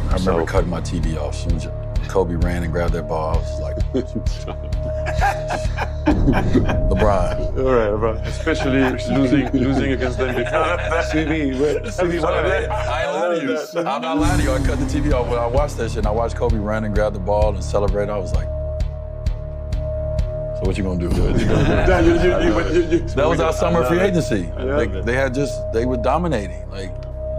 I remember cutting my TV off. As soon as Kobe ran and grabbed that ball, I was like, LeBron. All right, LeBron. Especially losing against them before. CV, what are they? I ain't lying to you. I'm not lying to you. I cut the TV off when I watched that shit. And I watched Kobe run and grab the ball and celebrate. I was like, so what you gonna do? That was our summer free agency. They were dominating. Like,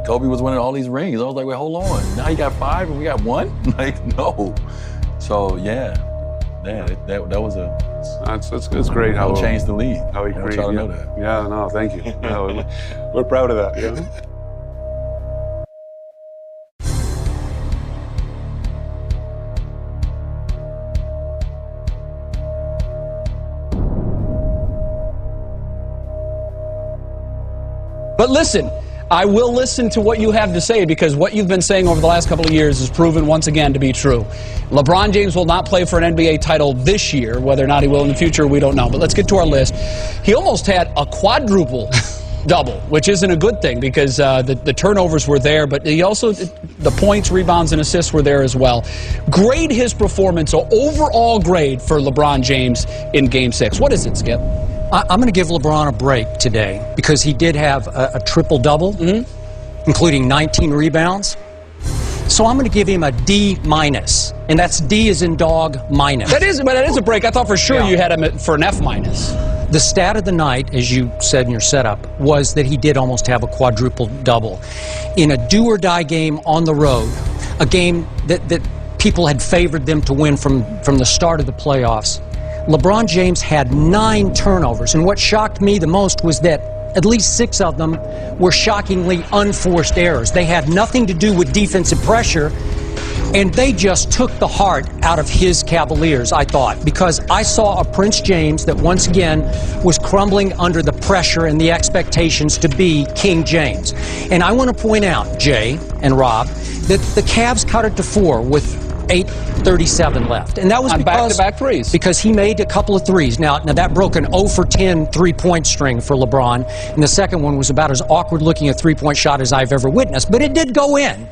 Kobe was winning all these rings. I was like, wait, hold on. Now he got 5 and we got 1? Like, no. So, yeah, that was it's great how he changed the league. How he created. I know that. Yeah, no, thank you. No, we're proud of that. Yeah. But listen, I will listen to what you have to say, because what you've been saying over the last couple of years is proven once again to be true. LeBron James will not play for an NBA title this year. Whether or not he will in the future, we don't know. But let's get to our list. He almost had a quadruple double, which isn't a good thing, because the turnovers were there, but he also, the points, rebounds, and assists were there as well. Grade his performance, so overall grade for LeBron James in Game 6. What is it, Skip? I'm going to give LeBron a break today, because he did have a triple-double, including 19 rebounds. So I'm going to give him a D-, and that's D as in dog minus. That is a break. I thought for sure you had him for an F-. The stat of the night, as you said in your setup, was that he did almost have a quadruple-double. In a do-or-die game on the road, a game that people had favored them to win from the start of the playoffs, LeBron James had 9 turnovers, and what shocked me the most was that at least 6 of them were shockingly unforced errors. They had nothing to do with defensive pressure, and they just took the heart out of his Cavaliers, I thought, because I saw a Prince James that once again was crumbling under the pressure and the expectations to be King James. And I want to point out, Jay and Rob, that the Cavs cut it to 4 with 8:37 left, and that was back-to-back threes, because he made a couple of threes. Now that broke an 0 for 10 three-point string for LeBron, and the second one was about as awkward-looking a three-point shot as I've ever witnessed, but it did go in.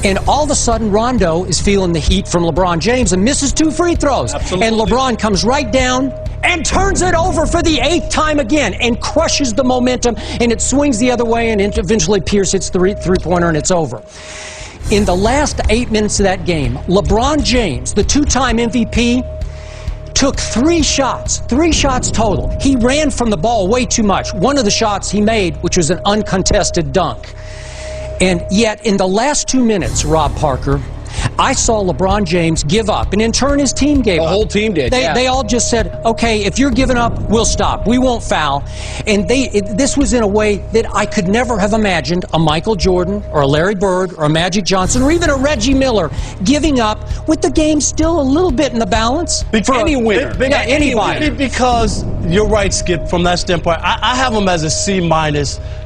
And all of a sudden, Rondo is feeling the heat from LeBron James and misses 2 free throws. Absolutely. And LeBron comes right down and turns it over for the 8th time again and crushes the momentum, and it swings the other way, and eventually Pierce hits the three-pointer, and it's over. In the last 8 minutes of that game, LeBron James, the 2-time MVP, took 3 shots total. He ran from the ball way too much. One of the shots he made, which was an uncontested dunk. And yet, in the last 2 minutes, Rob Parker, I saw LeBron James give up, and in turn his team gave up. The whole team did, They all just said, okay, if you're giving up, we'll stop. We won't foul. And this was in a way that I could never have imagined a Michael Jordan or a Larry Bird or a Magic Johnson or even a Reggie Miller giving up with the game still a little bit in the balance. For any winner. Anybody. Because you're right, Skip, from that standpoint. I have him as a C-,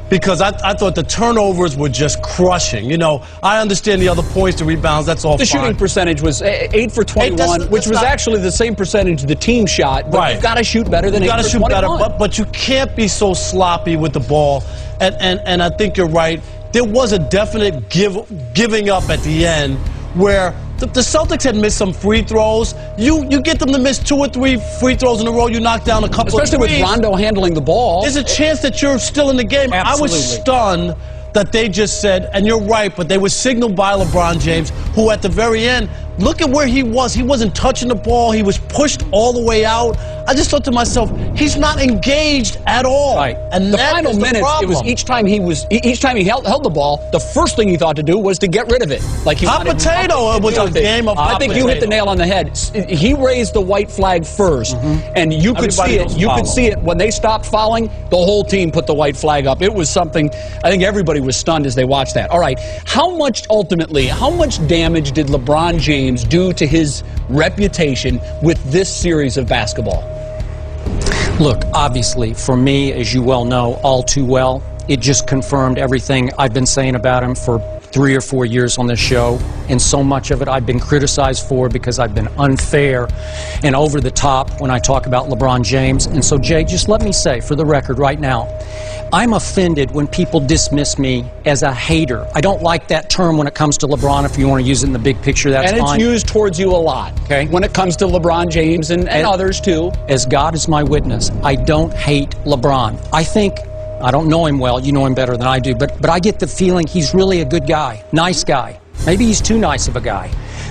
because I thought the turnovers were just crushing. You know, I understand the other points, the rebounds, that's all The fine. shooting percentage was 8 for 21, which was actually the same percentage the team shot, but you've got to shoot better than 8 for 21. You got to shoot better, but you can't be so sloppy with the ball. And I think you're right. There was a definite giving up at the end where the Celtics had missed some free throws. You get them to miss 2 or 3 free throws in a row, you knock down a couple of threes. Especially with Rondo handling the ball. There's a chance that you're still in the game. Absolutely. I was stunned that they just said, and you're right, but they were signaled by LeBron James, who at the very end, look at where he was. He wasn't touching the ball. He was pushed all the way out. I just thought to myself, he's not engaged at all. Right. And the final minutes, it was each time he held the ball, the first thing he thought to do was to get rid of it. Like he hot potato. It was a game of hot I think potato. you hit the nail on the head. He raised the white flag first, and you could see it. You could see it when they stopped fouling. The whole team put the white flag up. It was something. I think everybody was stunned as they watched that. All right, how much damage did LeBron James do to his reputation with this series of basketball? Look, obviously, for me, as you well know, all too well, it just confirmed everything I've been saying about him for 3 or 4 years on this show, and so much of it I've been criticized for because I've been unfair and over the top when I talk about LeBron James. And so, Jay, just let me say, for the record right now, I'm offended when people dismiss me as a hater. I don't like that term when it comes to LeBron. If you want to use it in the big picture, that's fine. And it's used towards you a lot, okay, when it comes to LeBron James and others, too. As God is my witness, I don't hate LeBron. I don't know him well. You know him better than I do. But I get the feeling he's really a good guy, nice guy. Maybe he's too nice of a guy.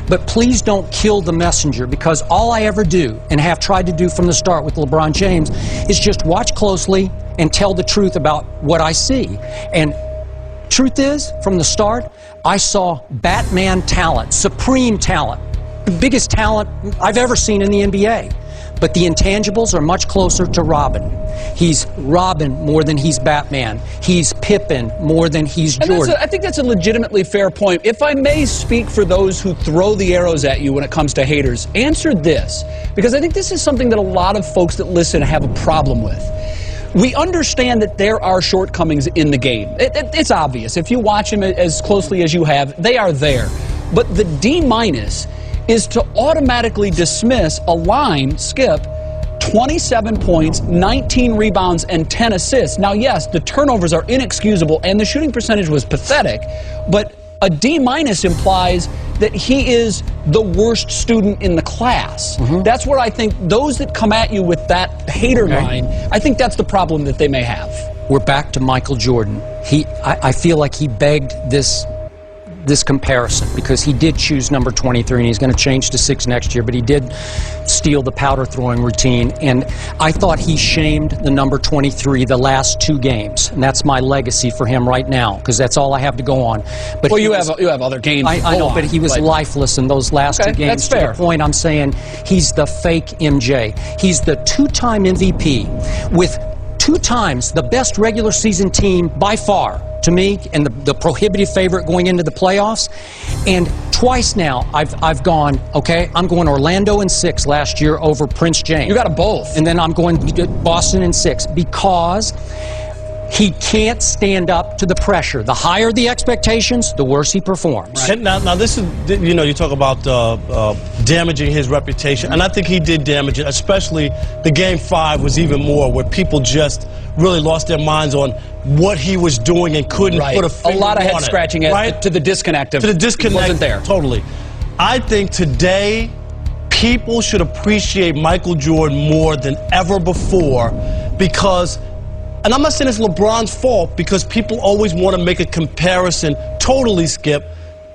But please don't kill the messenger, because all I ever do, and have tried to do from the start with LeBron James, is just watch closely and tell the truth about what I see. And truth is, from the start, I saw Batman talent, supreme talent, the biggest talent I've ever seen in the NBA. But the intangibles are much closer to Robin. He's Robin more than he's Batman. He's Pippen more than he's Jordan. I think that's a legitimately fair point. If I may speak for those who throw the arrows at you when it comes to haters, answer this, because I think this is something that a lot of folks that listen have a problem with. We understand that there are shortcomings in the game. It's obvious. If you watch them as closely as you have, they are there. But the D- is to automatically dismiss a line, Skip, 27 points, 19 rebounds, and 10 assists. Now, yes, the turnovers are inexcusable, and the shooting percentage was pathetic, but a D- implies that he is the worst student in the class. That's where I think those that come at you with that hater line, I think that's the problem that they may have. We're back to Michael Jordan. I feel like he begged this comparison, because he did choose number 23, and he's going to change to 6 next year, but he did steal the powder throwing routine, and I thought he shamed the number 23 the last 2 games, and that's my legacy for him right now, because that's all I have to go on. But well, you have other games. I know, but he was lifeless in those last 2 games. That's fair. To the point I'm saying, he's the fake MJ. He's the 2-time MVP with 2 times the best regular season team by far, to me, and the prohibitive favorite going into the playoffs. And twice now I've gone, okay, I'm going Orlando in 6 last year over Prince James. You got them both. And then I'm going Boston in 6, because he can't stand up to the pressure. The higher the expectations, the worse he performs. Right. Now this is, you talk about damaging his reputation, and I think he did damage it, especially the Game 5 was even more, where people just really lost their minds on what he was doing and couldn't put a finger on it. A lot of head scratching to the disconnect of to the disconnect. Wasn't there. Totally. I think today people should appreciate Michael Jordan more than ever before, because, and I'm not saying it's LeBron's fault, because people always want to make a comparison, totally, Skip,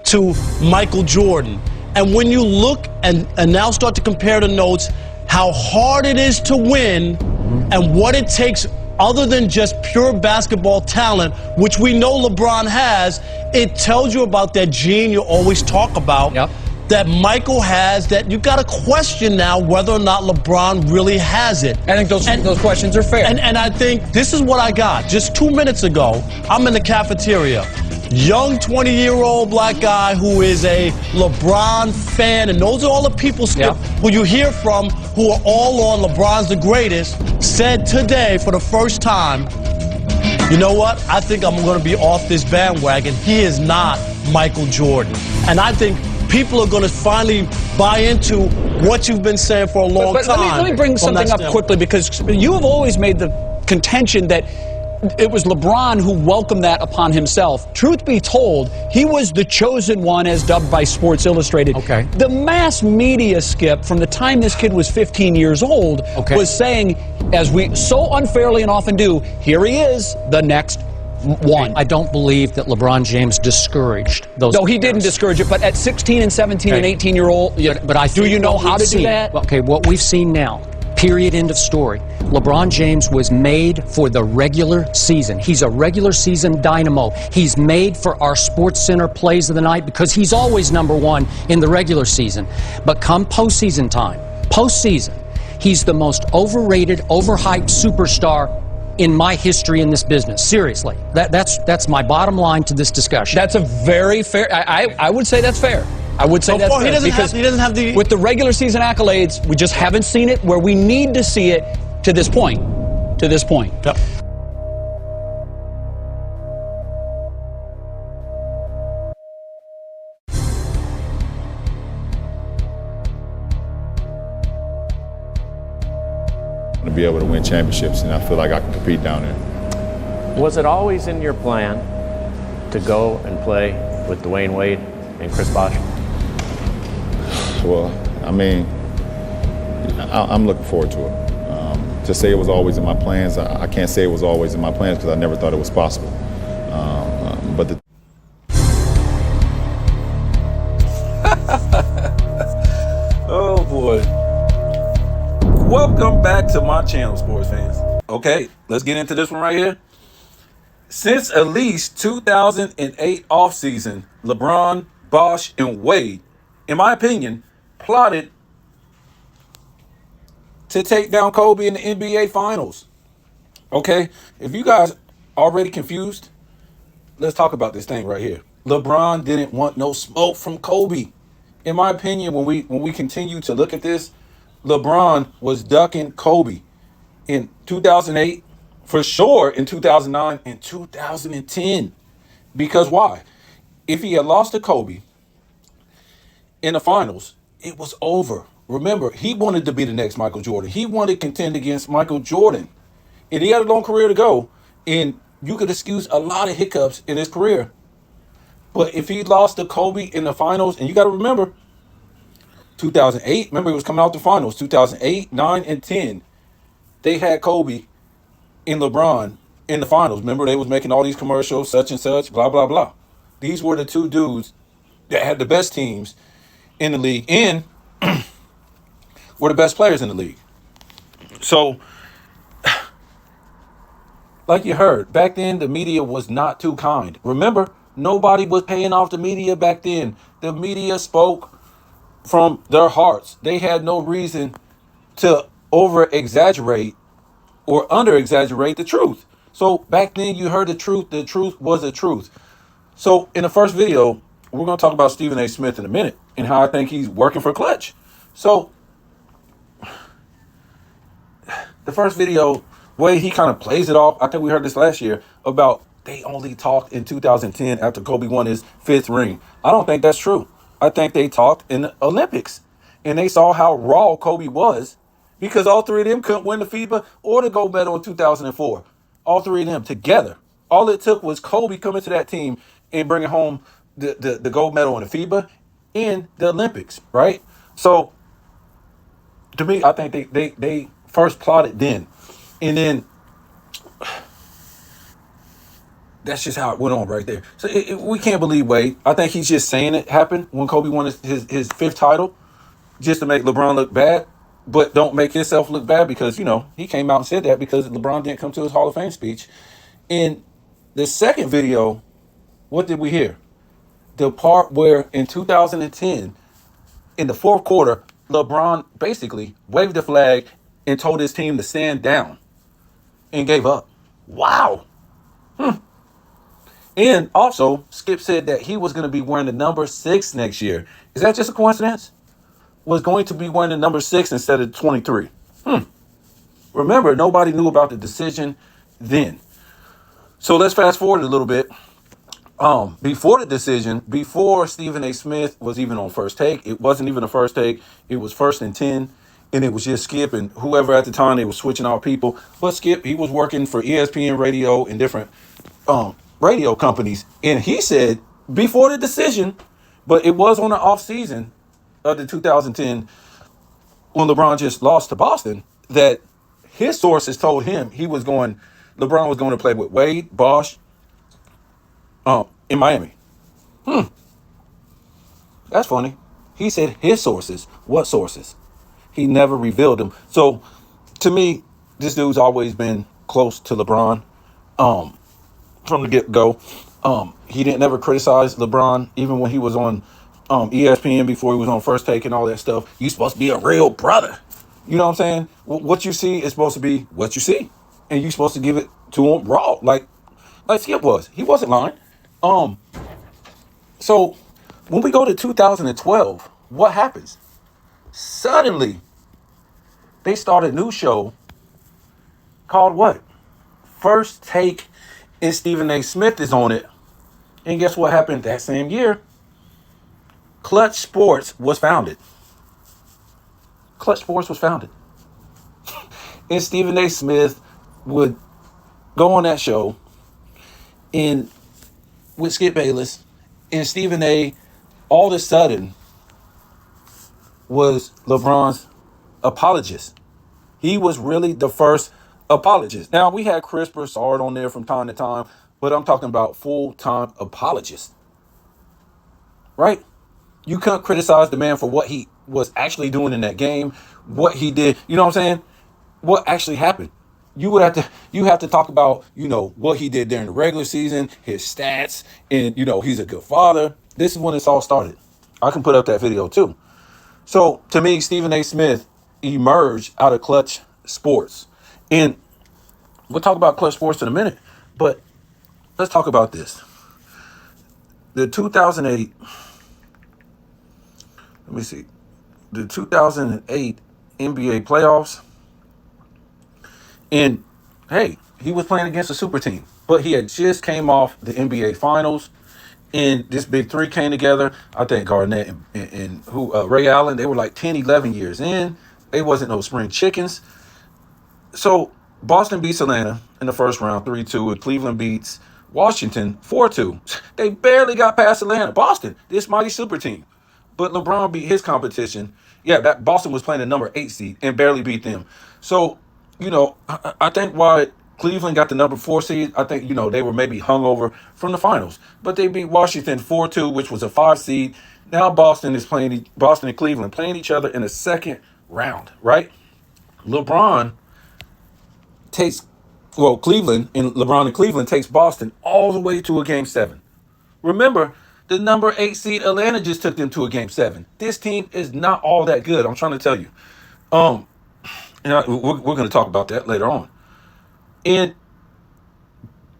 to Michael Jordan. And when you look and now start to compare the notes, how hard it is to win and what it takes other than just pure basketball talent, which we know LeBron has, it tells you about that gene you always talk about. That Michael has, that you got to question now whether or not LeBron really has it. I think those questions are fair. And I think this is what I got. Just 2 minutes ago, I'm in the cafeteria. Young 20-year-old black guy who is a LeBron fan, and those are all the people, Skip, who you hear from, who are all on LeBron's the greatest, said today for the first time, you know what? I think I'm going to be off this bandwagon. He is not Michael Jordan. And I think people are going to finally buy into what you've been saying for a long time. Let me bring something up quickly, because you have always made the contention that it was LeBron who welcomed that upon himself. Truth be told, he was the chosen one, as dubbed by Sports Illustrated. The mass media, Skip, from the time this kid was 15 years old, was saying, as we so unfairly and often do, here he is, the next one. I don't believe that LeBron James discouraged those. No, he didn't discourage it, but at 16 and 17 and 18-year-old, but I do you know how to do that? Okay, what we've seen now, period, end of story. LeBron James was made for the regular season. He's a regular season dynamo. He's made for our Sports Center plays of the night, because he's always #1 in the regular season. But come postseason time, he's the most overrated, overhyped superstar in my history in this business. Seriously. That's my bottom line to this discussion. That's a very fair, I would say that's fair. I would say that's fair. He doesn't have the... With the regular season accolades, we just haven't seen it where we need to see it to this point. Yep. be able to win championships, and I feel like I can compete down there. Was it always in your plan to go and play with Dwayne Wade and Chris Bosh? Well, I mean, I'm looking forward to it. To say it was always in my plans, I can't say it was always in my plans because I never thought it was possible. But the Oh boy. Welcome back to my channel, sports fans. Okay, let's get into this one right here. Since at least 2008 offseason, LeBron, Bosh, and Wade, in my opinion, plotted to take down Kobe in the NBA Finals. Okay, if you guys already confused, let's talk about this thing right here. LeBron didn't want no smoke from Kobe. In my opinion, when we continue to look at this, LeBron was ducking Kobe in 2008, for sure in 2009 and 2010. Because why? If he had lost to Kobe in the finals, it was over. Remember, he wanted to be the next Michael Jordan. He wanted to contend against Michael Jordan. And he had a long career to go. And you could excuse a lot of hiccups in his career. But if he lost to Kobe in the finals, and you got to remember, 2008, remember he was coming out the finals, 2008, 9, and 10. They had Kobe and LeBron in the finals. Remember, they was making all these commercials, such and such, blah, blah, blah. These were the two dudes that had the best teams in the league and were the best players in the league. So, like you heard, back then the media was not too kind. Remember, nobody was paying off the media back then. The media spoke from their hearts. They had no reason to over-exaggerate or under-exaggerate the truth. So back then you heard the truth was the truth. So in the first video, we're going to talk about Stephen A. Smith in a minute and how I think he's working for Clutch. So the first video, way he kind of plays it off, I think we heard this last year, about they only talked in 2010 after Kobe won his 5th ring. I don't think that's true. I think they talked in the Olympics and they saw how raw Kobe was because all three of them couldn't win the FIBA or the gold medal in 2004. All three of them together. All it took was Kobe coming to that team and bringing home the gold medal in the FIBA and the Olympics, right? So to me, I think they first plotted then. And then that's just how it went on right there. So we can't believe Wade. I think he's just saying it happened when Kobe won his 5th title just to make LeBron look bad, but don't make himself look bad because, you know, he came out and said that because LeBron didn't come to his Hall of Fame speech. In the second video, what did we hear? The part where in 2010, in the 4th quarter, LeBron basically waved the flag and told his team to stand down and gave up. Wow. And also, Skip said that he was going to be wearing the number 6 next year. Is that just a coincidence? Was going to be wearing the number 6 instead of 23. Remember, nobody knew about the decision then. So let's fast forward a little bit. Before the decision, before Stephen A. Smith was even on First Take, it wasn't even a First Take. It was 1st and 10. And it was just Skip and whoever at the time, they were switching out people. But Skip, he was working for ESPN Radio and different radio companies. And he said before the decision, but it was on the off season of the 2010 when LeBron just lost to Boston, that his sources told him LeBron was going to play with Wade, Bosh, in Miami. That's funny. He said his sources. What sources? He never revealed them. So to me, this dude's always been close to LeBron. From the get-go. He didn't ever criticize LeBron, even when he was on ESPN before he was on First Take and all that stuff. You're supposed to be a real brother. You know what I'm saying? What you see is supposed to be what you see. And you're supposed to give it to him raw, like Skip was. He wasn't lying. So when we go to 2012, what happens? Suddenly, they start a new show called what? First Take, and Stephen A. Smith is on it. And guess what happened that same year? Clutch Sports was founded. Clutch Sports was founded. and Stephen A. Smith would go on that show and with Skip Bayless, and Stephen A. all of a sudden was LeBron's apologist. He was really the first apologist. Now, we had Chris Broussard on there from time to time, but I'm talking about full-time apologist. Right? You couldn't criticize the man for what he was actually doing in that game, what he did. You know what I'm saying? What actually happened. You have to talk about, what he did during the regular season, his stats, and, he's a good father. This is when it's all started. I can put up that video too. So, to me, Stephen A. Smith emerged out of Clutch Sports. And we'll talk about Clutch Sports in a minute, but let's talk about this. The 2008 NBA playoffs. And hey, he was playing against a super team, but he had just came off the NBA finals. And this big three came together. I think Garnett and Ray Allen, they were like 10, 11 years in. They wasn't no spring chickens. So Boston beats Atlanta in the first round, 3-2. And Cleveland beats Washington, 4-2. They barely got past Atlanta. Boston, this mighty super team. But LeBron beat his competition. Yeah, that Boston was playing the number 8 seed and barely beat them. So, I think why Cleveland got the number 4 seed, I think, they were maybe hungover from the finals. But they beat Washington 4-2, which was a 5 seed. Now Boston and Cleveland playing each other in the second round, right? LeBron and Cleveland takes Boston all the way to a game 7. Remember, the number 8 seed Atlanta just took them to a game 7. This team is not all that good. I'm trying to tell you. We're going to talk about that later on. And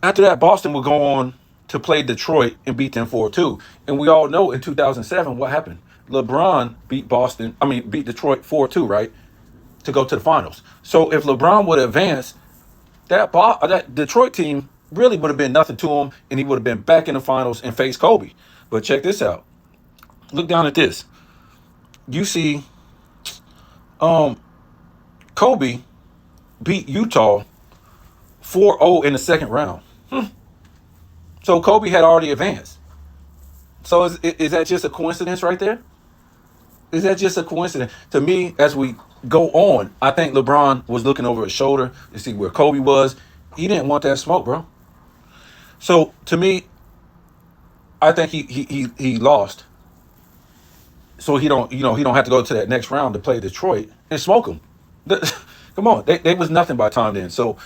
after that, Boston will go on to play Detroit and beat them 4-2. And we all know in 2007 what happened. LeBron beat Detroit 4-2, right? To go to the finals. So if LeBron would advance, that Detroit team really would have been nothing to him, and he would have been back in the finals and faced Kobe. But check this out. Look down at this. You see, Kobe beat Utah 4-0 in the second round. So Kobe had already advanced. So is that just a coincidence right there? Is that just a coincidence? To me, as we go on, I think LeBron was looking over his shoulder to see where Kobe was. He didn't want that smoke, bro. So to me, I think he lost. So he don't have to go to that next round to play Detroit and smoke them. Come on, they was nothing by time then. So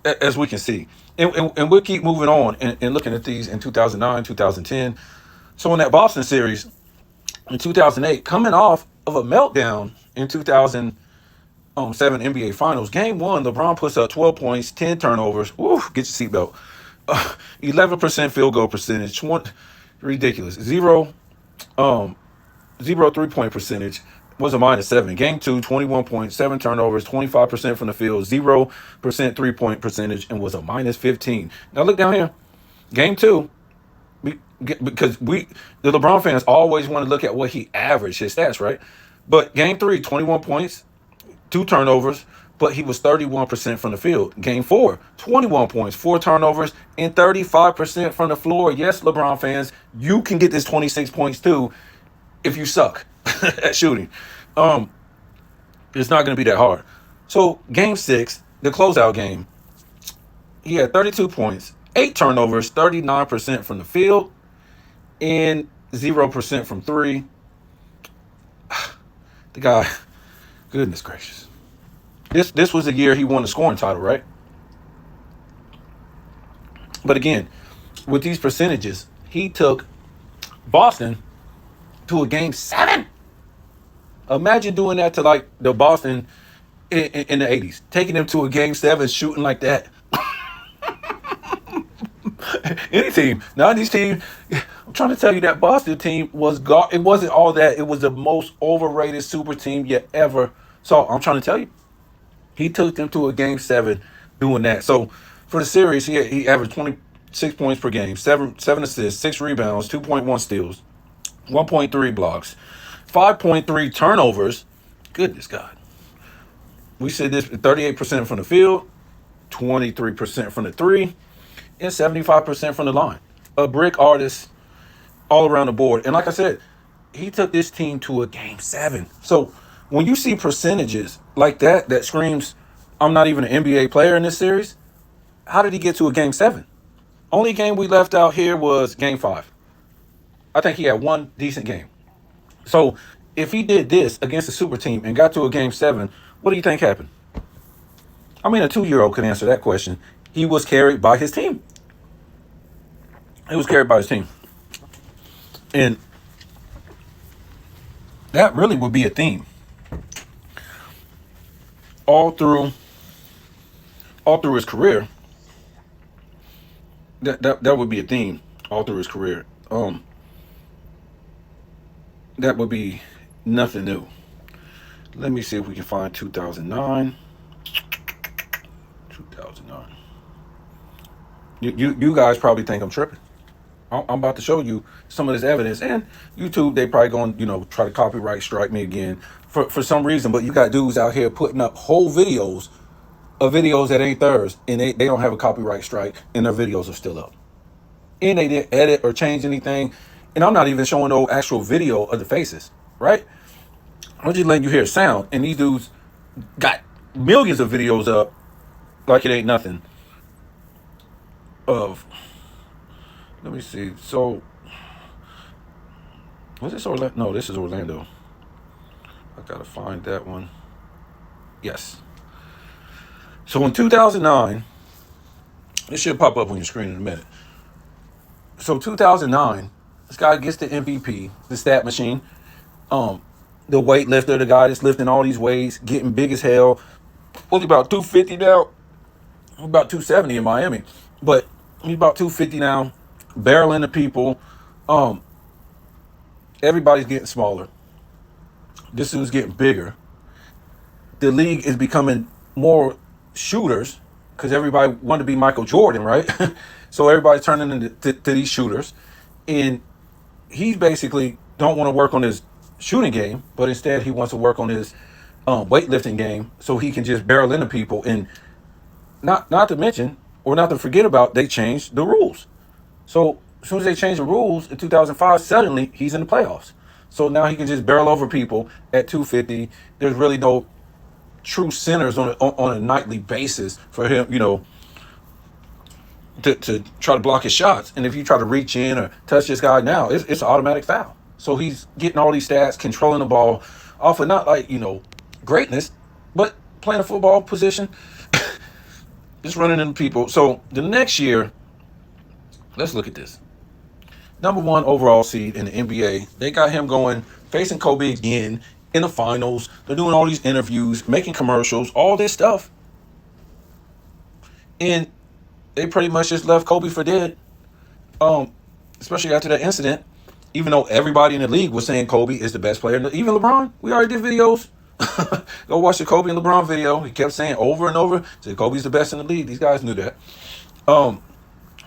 as we can see, and we'll keep moving on and looking at these in 2009, 2010. So in that Boston series in 2008, coming off of a meltdown in 2007 NBA Finals, Game 1, LeBron puts up 12 points, 10 turnovers. Woo, get your seatbelt. 11% field goal percentage. Ridiculous. Zero 3-point percentage. Was a -7. Game 2, 21 points, 7 turnovers, 25% from the field, 0% 3-point percentage, and was a -15. Now look down here. Game 2, because the LeBron fans always want to look at what he averaged, his stats, right? But game 3, 21 points, 2 turnovers, but he was 31% from the field. Game 4, 21 points, 4 turnovers, and 35% from the floor. Yes, LeBron fans, you can get this 26 points too if you suck at shooting. It's not going to be that hard. So game 6, the closeout game, he had 32 points, 8 turnovers, 39% from the field, and 0% from 3. The guy, goodness gracious. This was the year he won the scoring title, right? But again, with these percentages, he took Boston to a game 7. Imagine doing that to like the Boston in the 80s, taking them to a game 7, shooting like that. Any team, 90s team. I'm trying to tell you that Boston team it wasn't all that. It was the most overrated super team you ever saw. I'm trying to tell you, he took them to a game 7 doing that. So for the series, he averaged 26 points per game, 7 assists, 6 rebounds, 2.1 steals, 1.3 blocks, 5.3 turnovers. Goodness God. We said this: 38% from the field, 23% from the three, and 75% from the line. A brick artist all around the board. And like I said, he took this team to a game 7. So when you see percentages like that screams, I'm not even an NBA player in this series, how did he get to a game 7? Only game we left out here was game 5. I think he had one decent game. So if he did this against a super team and got to a game 7, what do you think happened? I mean, a 2-year-old could answer that question. He was carried by his team. He was carried by his team. And that really would be a theme all through his career. That would be a theme all through his career. That would be nothing new. Let me see if we can find 2009. 2009. You guys probably think I'm tripping. I'm about to show you some of this evidence, and YouTube, they probably going to try to copyright strike me again for some reason. But you got dudes out here putting up whole videos of videos that ain't theirs, and they don't have a copyright strike, and their videos are still up, and they didn't edit or change anything. And I'm not even showing no actual video of the faces, right? I'm just letting you hear sound, and these dudes got millions of videos up like it ain't nothing. Let me see. So, was this Orlando? No, this is Orlando. I gotta find that one. Yes. So in 2009, it should pop up on your screen in a minute. So 2009, this guy gets the MVP, the stat machine, the weightlifter, the guy that's lifting all these weights, getting big as hell. What's he about 250 now? About 270 in Miami, but he's about 250 now. Barreling the people. Everybody's getting smaller. This dude's getting bigger. The league is becoming more shooters because everybody wanted to be Michael Jordan, right? So everybody's turning into these shooters, and he basically don't want to work on his shooting game, but instead he wants to work on his weightlifting game so he can just barrel into people. And not to mention, or not to forget about, they changed the rules. So as soon as they changed the rules in 2005, suddenly he's in the playoffs. So now he can just barrel over people at 250. There's really no true centers on a nightly basis for him, to try to block his shots. And if you try to reach in or touch this guy now, it's an automatic foul. So he's getting all these stats, controlling the ball off of not like, greatness, but playing a football position, just running into people. So the next year, let's look at this. Number 1 overall seed in the NBA. They got him going, facing Kobe again in the finals. They're doing all these interviews, making commercials, all this stuff. And they pretty much just left Kobe for dead. Especially after that incident. Even though everybody in the league was saying Kobe is the best player. Even LeBron, we already did videos. Go watch the Kobe and LeBron video. He kept saying over and over, said Kobe's the best in the league. These guys knew that.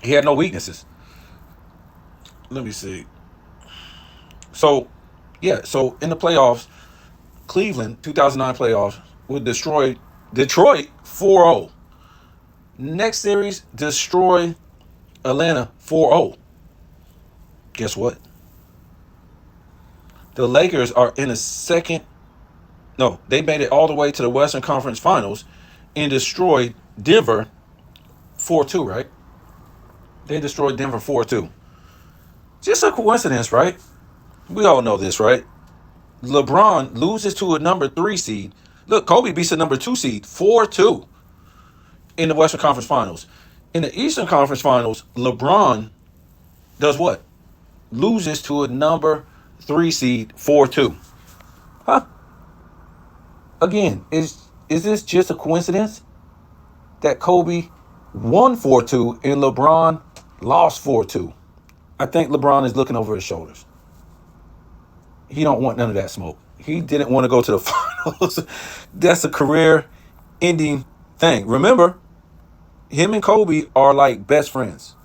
He had no weaknesses. Let me see. So in the playoffs, Cleveland, 2009 playoffs, would destroy Detroit 4-0. Next series, destroy Atlanta 4-0. Guess what? The Lakers are in a second. No, they made it all the way to the Western Conference Finals and destroyed Denver 4-2, right? They destroyed Denver 4-2. Just a coincidence, right? We all know this, right? LeBron loses to a number 3 seed. Look, Kobe beats a number 2 seed 4-2 in the Western Conference Finals. In the Eastern Conference Finals, LeBron does what? Loses to a number 3 seed 4-2. Huh? Again, is this just a coincidence that Kobe won 4-2 and LeBron lost 4-2? I think LeBron is looking over his shoulders. He don't want none of that smoke. He didn't want to go to the finals. That's a career-ending thing. Remember, him and Kobe are like best friends.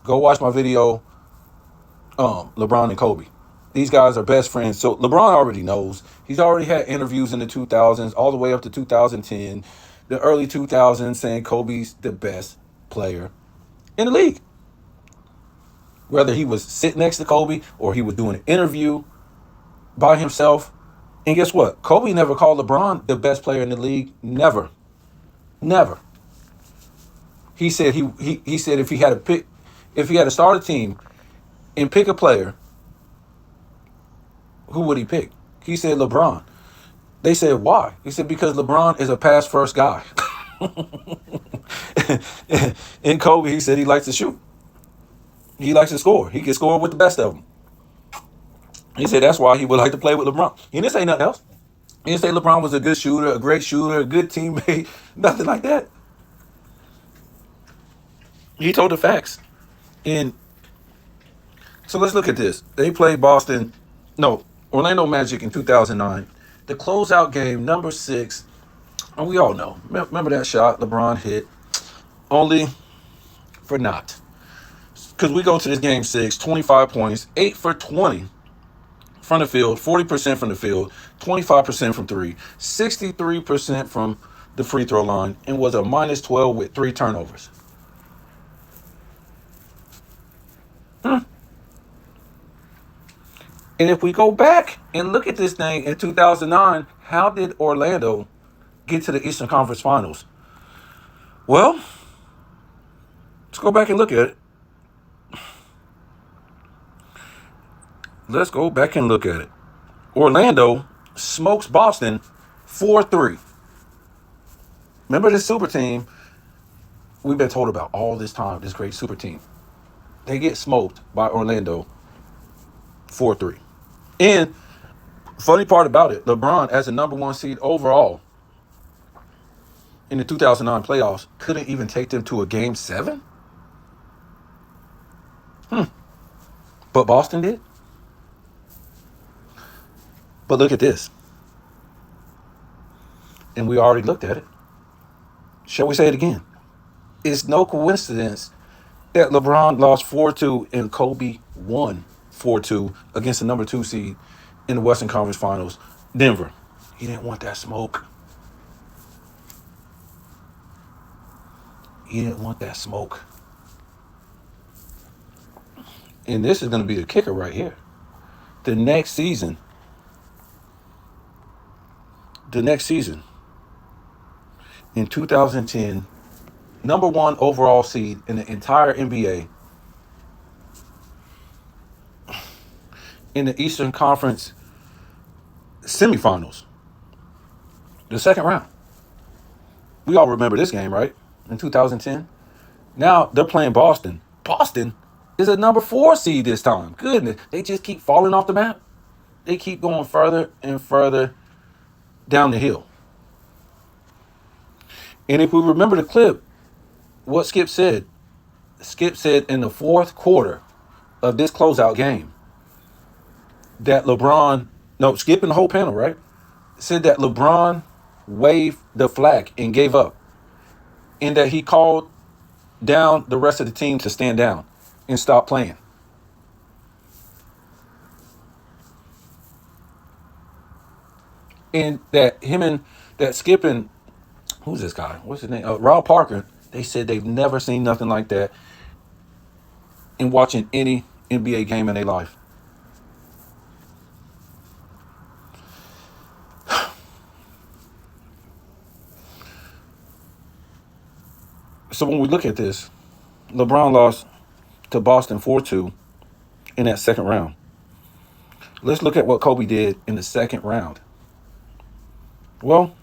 Go watch my video, LeBron and Kobe. These guys are best friends. So LeBron already knows. He's already had interviews in the 2000s, all the way up to 2010, the early 2000s, saying Kobe's the best player in the league. Whether he was sitting next to Kobe or he was doing an interview by himself. And guess what? Kobe never called LeBron the best player in the league. Never. Never. He said he said if he had to start a team and pick a player, who would he pick? He said LeBron. They said, why? He said, because LeBron is a pass first guy. And Kobe, he said he likes to shoot. He likes to score. He can score with the best of them. He said that's why he would like to play with LeBron. He didn't say nothing else. He didn't say LeBron was a good shooter, a great shooter, a good teammate, nothing like that. He told the facts. And so let's look at this. They played Orlando Magic in 2009. The closeout game, number 6, and we all know. Remember that shot LeBron hit? Only for naught. Because we go to this game 6, 25 points, 8 for 20 from the field, 40% from the field, 25% from 3, 63% from the free throw line, and was a minus 12 with 3 turnovers. And if we go back and look at this thing in 2009, how did Orlando get to the Eastern Conference Finals? Well, let's go back and look at it. Let's go back and look at it. Orlando smokes Boston 4-3. Remember this super team we've been told about all this time, this great super team. They get smoked by Orlando 4-3. And funny part about it, LeBron, as the number 1 seed overall in the 2009 playoffs, couldn't even take them to a game 7? But Boston did. But look at this. And we already looked at it. Shall we say it again? It's no coincidence that LeBron lost 4-2 and Kobe won 4-2 against the number 2 seed in the Western Conference Finals, Denver. He didn't want that smoke. He didn't want that smoke. And this is going to be the kicker right here. The next season, in 2010, number 1 overall seed in the entire NBA, in the Eastern Conference semifinals, the second round. We all remember this game, right? In 2010. Now they're playing Boston. Boston is a number 4 seed this time. Goodness, they just keep falling off the map. They keep going further and further down the hill. And if we remember the clip, what Skip said in the 4th quarter of this closeout game that skipping the whole panel, right? Said that LeBron waved the flag and gave up, and that he called down the rest of the team to stand down and stop playing. And that Skip and who's this guy? What's his name? Rob Parker. They said they've never seen nothing like that in watching any NBA game in their life. So when we look at this, LeBron lost to Boston 4-2 in that second round. Let's look at what Kobe did in the second round. Well,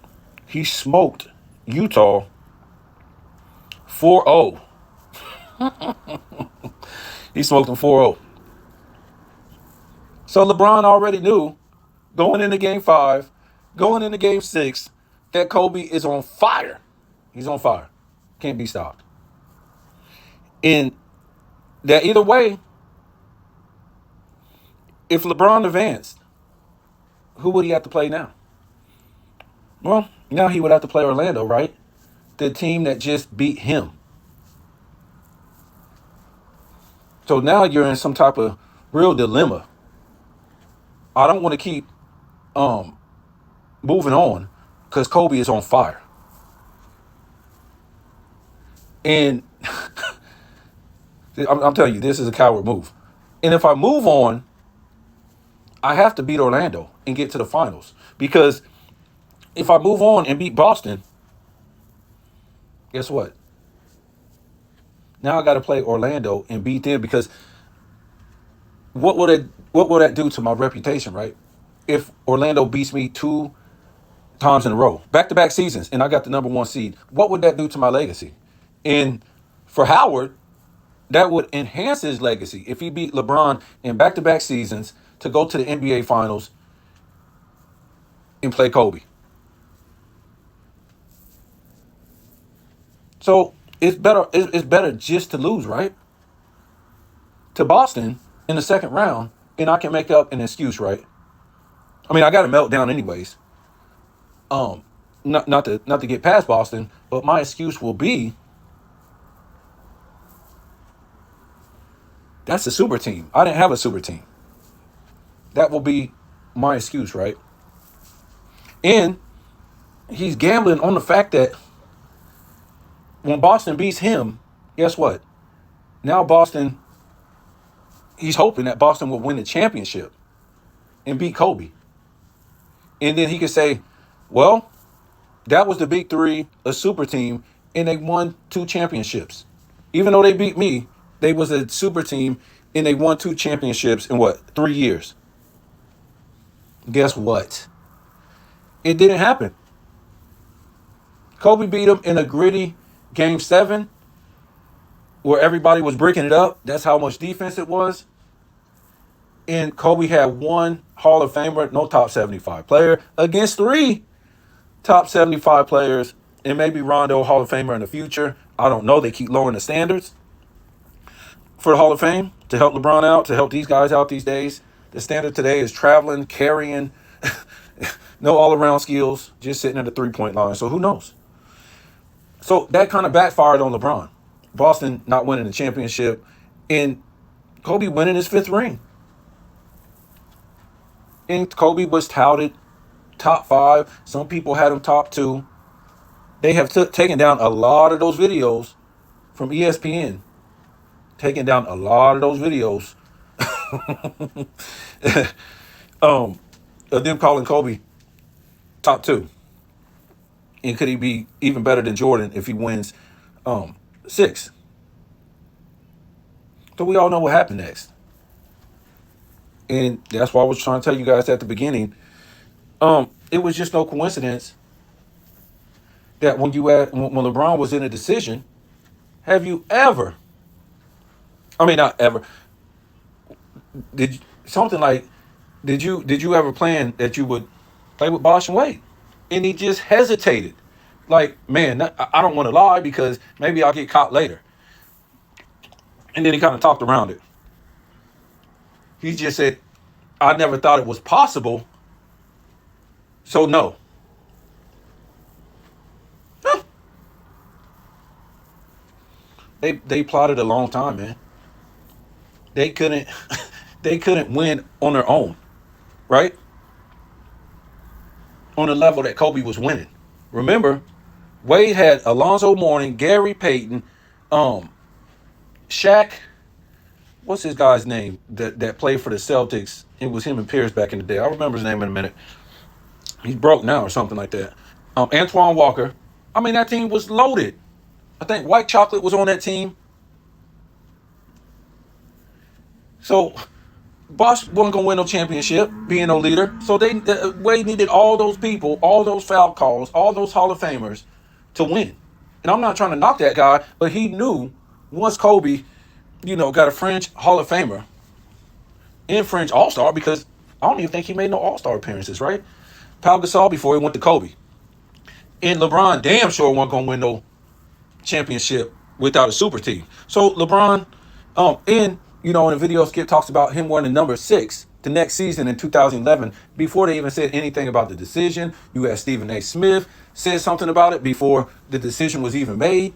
he smoked Utah 4-0. He smoked them 4-0. So LeBron already knew going into game 5, going into game 6, that Kobe is on fire. He's on fire. Can't be stopped. And that either way, if LeBron advanced, who would he have to play now? Well, now he would have to play Orlando, right? The team that just beat him. So now you're in some type of real dilemma. I don't want to keep moving on because Kobe is on fire. And I'm telling you, this is a coward move. And if I move on, I have to beat Orlando and get to the finals. Because if I move on and beat Boston, guess what? Now I got to play Orlando and beat them, because what will that do to my reputation, right? If Orlando beats me 2 times in a row, back-to-back seasons, and I got the number 1 seed, what would that do to my legacy? And for Howard, that would enhance his legacy if he beat LeBron in back-to-back seasons to go to the NBA Finals and play Kobe. So it's better just to lose, right? To Boston in the second round, and I can make up an excuse, right? I mean, I got a meltdown anyways. Not to get past Boston, but my excuse will be, that's a super team. I didn't have a super team. That will be my excuse, right? And he's gambling on the fact that when Boston beats him, guess what? Now Boston, he's hoping that Boston will win the championship and beat Kobe. And then he could say, well, that was the big 3, a super team, and they won 2 championships. Even though they beat me, they was a super team, and they won 2 championships in 3 years. Guess what? It didn't happen. Kobe beat him in a gritty Game 7 where everybody was breaking it up. That's how much defense it was. And Kobe had 1 Hall of Famer, no top 75 player, against 3 top 75 players, and maybe Rondo, Hall of Famer in the future. I don't know. They keep lowering the standards for the Hall of Fame to help LeBron out, to help these guys out these days. The standard today is traveling, carrying, no all-around skills, just sitting at the three-point line. So who knows? So that kind of backfired on LeBron. Boston not winning the championship, and Kobe winning his 5th ring. And Kobe was touted top 5. Some people had him top 2. They have taken down a lot of those videos from ESPN. Taking down a lot of those videos of them calling Kobe top 2. And could he be even better than Jordan if he wins 6? So we all know what happened next. And that's why I was trying to tell you guys at the beginning. It was just no coincidence that when LeBron was in a decision, have you ever, I mean, not ever, did you ever plan that you would play with Bosh and Wade? And he just hesitated. Like, man, I don't want to lie because maybe I'll get caught later. And then he kind of talked around it. He just said, I never thought it was possible. So no. Huh. They plotted a long time, man. They couldn't win on their own, right? On the level that Kobe was winning. Remember, Wade had Alonzo Mourning, Gary Payton, Shaq. What's his guy's name that played for the Celtics? It was him and Pierce back in the day. I'll remember his name in a minute. He's broke now or something like that. Antoine Walker. I mean, that team was loaded. I think White Chocolate was on that team. So Bosh wasn't going to win no championship, being no leader. So Wade needed all those people, all those foul calls, all those Hall of Famers to win. And I'm not trying to knock that guy, but he knew once Kobe, got a fringe Hall of Famer and fringe All-Star, because I don't even think he made no All-Star appearances, right? Pau Gasol before he went to Kobe. And LeBron damn sure wasn't going to win no championship without a super team. So LeBron, in the video, Skip talks about him wearing the number 6 the next season in 2011, before they even said anything about the decision. You had Stephen A. Smith said something about it before the decision was even made.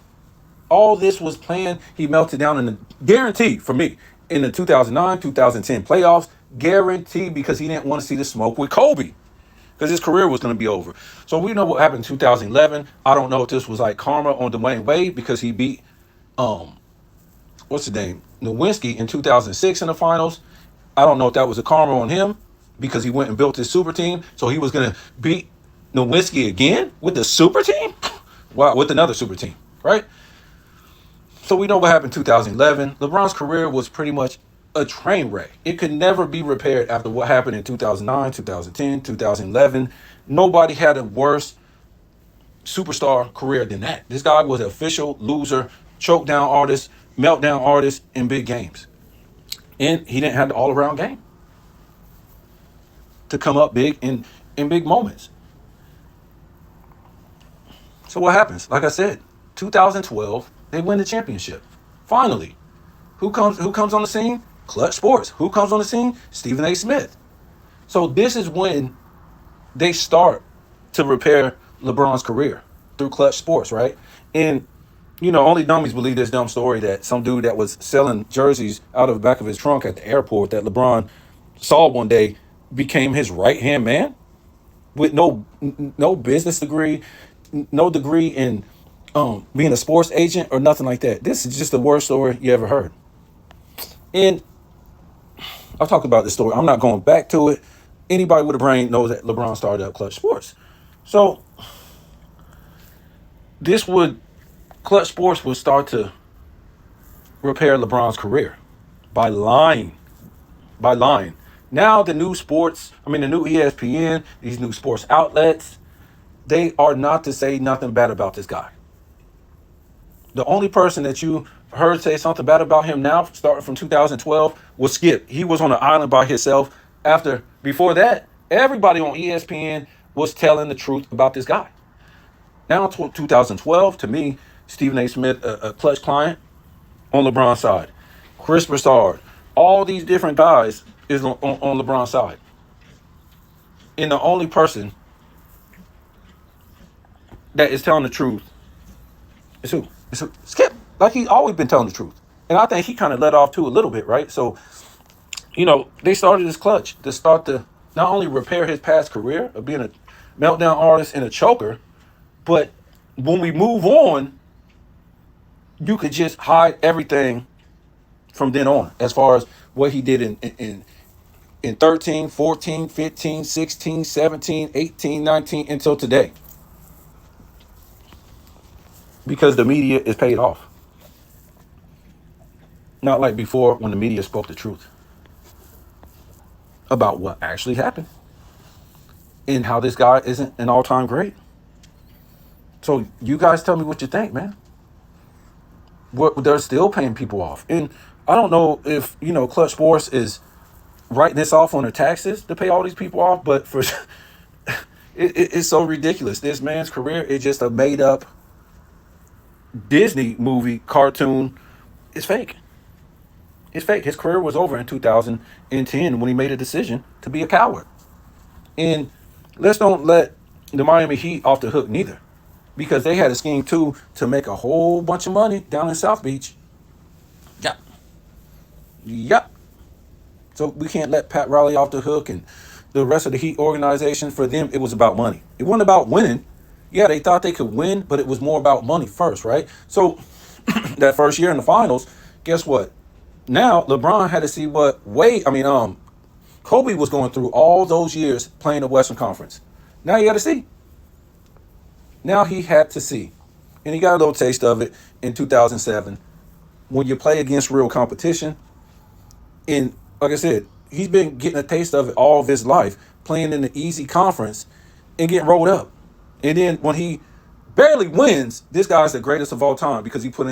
All this was planned. He melted down guaranteed for me, in the 2009, 2010 playoffs. guaranteed, because he didn't want to see the smoke with Kobe, because his career was going to be over. So we know what happened in 2011. I don't know if this was like karma on Dwayne Wade because he beat what's his name, Nowinski in 2006 in the finals. I don't know if that was a karma on him because he went and built his super team, so he was going to beat Nowinski again with the super team. Wow, with another super team, right? So we know what happened in 2011. LeBron's career was pretty much a train wreck. It could never be repaired after what happened in 2009, 2010, 2011. Nobody had a worse superstar career than that. This guy was an official loser, choke down artist, meltdown artist in big games. And he didn't have the all-around game to come up big in big moments. So what happens? Like I said, 2012, they win the championship. Finally. Who comes on the scene? Clutch Sports. Who comes on the scene? Stephen A. Smith. So this is when they start to repair LeBron's career through Clutch Sports, right? And, you know, only dummies believe this dumb story that some dude that was selling jerseys out of the back of his trunk at the airport that LeBron saw one day became his right-hand man with no business degree, no degree in being a sports agent or nothing like that. This is just the worst story you ever heard. And I've talked about this story. I'm not going back to it. Anybody with a brain knows that LeBron started up Clutch Sports. So Clutch Sports would start to repair LeBron's career by lying. Now the new ESPN, these new sports outlets, they are not to say nothing bad about this guy. The only person that you heard say something bad about him now, starting from 2012, was Skip. He was on an island by himself. Before that, everybody on ESPN was telling the truth about this guy. Now, 2012, to me, Stephen A. Smith, a Clutch client on LeBron's side. Chris Broussard, all these different guys is on LeBron's side. And the only person that is telling the truth is who? It's Skip. Like, he's always been telling the truth. And I think he kind of let off too a little bit, right? So, you know, they started this Clutch to start to not only repair his past career of being a meltdown artist and a choker, but when we move on, you could just hide everything from then on as far as what he did in 13, 14, 15, 16, 17, 18, 19, until today. Because the media is paid off. Not like before when the media spoke the truth about what actually happened and how this guy isn't an all-time great. So you guys tell me what you think, man. They're still paying people off. And I don't know if, you know, Clutch Sports is writing this off on their taxes to pay all these people off, but for it's so ridiculous. This man's career is just a made-up Disney movie cartoon. It's fake. It's fake. His career was over in 2010 when he made a decision to be a coward. And let's don't let the Miami Heat off the hook neither, because they had a scheme too to make a whole bunch of money down in South Beach. Yep. So we can't let Pat Riley off the hook and the rest of the Heat organization. For them, it was about money. It wasn't about winning. Yeah, they thought they could win, but it was more about money first, right? So that first year in the finals, guess what? Now LeBron had to see what Kobe was going through all those years playing the Western Conference. Now you got to see. Now he had to see. And he got a little taste of it in 2007 when you play against real competition. And like I said, he's been getting a taste of it all of his life, playing in the easy conference and getting rolled up. And then when he barely wins, this guy's the greatest of all time because he put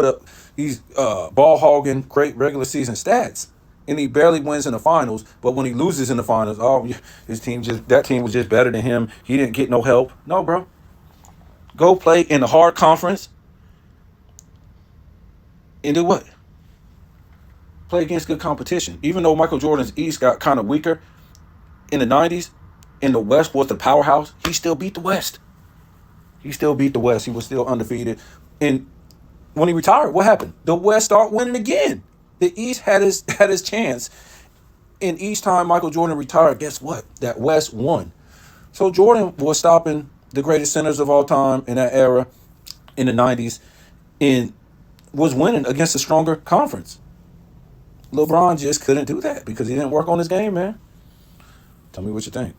up these ball hogging great regular season stats. And he barely wins in the finals, but when he loses in the finals, that team was just better than him. He didn't get no help. No, bro. Go play in the hard conference and do what? Play against good competition. Even though Michael Jordan's East got kind of weaker in the 90s, and the West was the powerhouse, he still beat the West. He was still undefeated. And when he retired, what happened? The West started winning again. The East had his chance And each time Michael Jordan retired, guess what? That West won. So Jordan was stopping the greatest centers of all time in that era in the 90s and was winning against a stronger conference. LeBron just couldn't do that because he didn't work on his game, man. Tell me what you think.